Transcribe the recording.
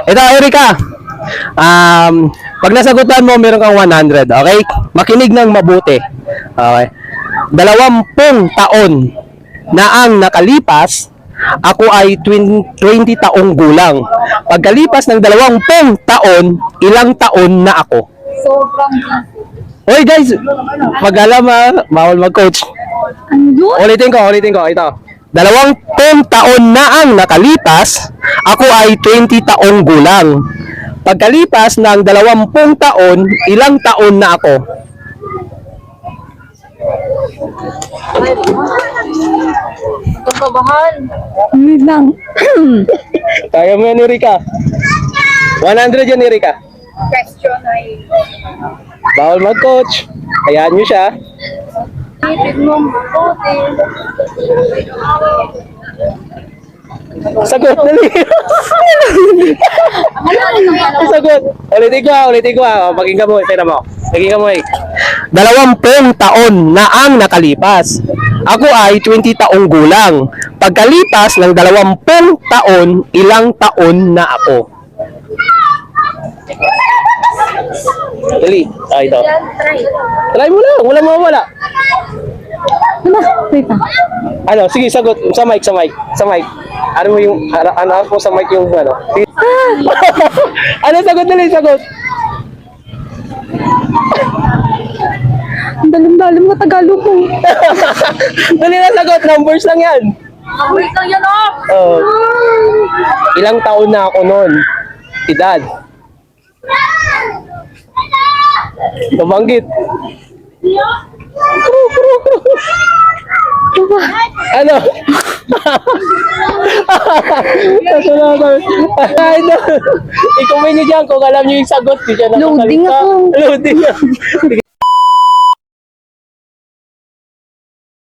Ito, Erika. Pag nasagutan mo, meron kang 100. Okay? Makinig ng mabuti. Okay? 20 taon na ang nakalipas, ako ay 20 taong gulang. Pagkalipas ng 20 taon, ilang taon na ako? Sobrang Hoy guys, pag alam bawal mag-coach. Ulitin ko. Ito. 20 taon na ang nakalipas, ako ay 20 taong gulang. Pagkalipas ng 20 taon, ilang taon na ako? kabahan. Wait lang. Kaya mo yan, Erika. 100 yan, Erika. Question ay Bawal mag-coach. Hayaan nyo siya. ibig mong mabuti. Sagot, dali. Sagot. Ulitin ko. Pakinggan mo, pera mo. Pakinggan mo, 20 taon na ang nakalipas. Ako ay 20 taong gulang. Pagkalipas ng 20 taon, ilang taon na ako? Dali. Ito. Yan, try. Try mo lang. Walang mawawala. Ano? Wait lang. Ano, sige, sagot. Sa mic. Ano mo yung, ano ako sa mic yung, ano? Ano, sagot, dali, sagot. Ang dalim-dalim mo Tagalog mo. Dali na sagot, numbers lang yan. Wait lang yan, oh! Oh. Ilang taon na ako noon? Edad. Nabanggit. Ano? I-comment nyo dyan kung alam nyo yung sagot. Di siya Loading nakasalita. ako. Loading ako.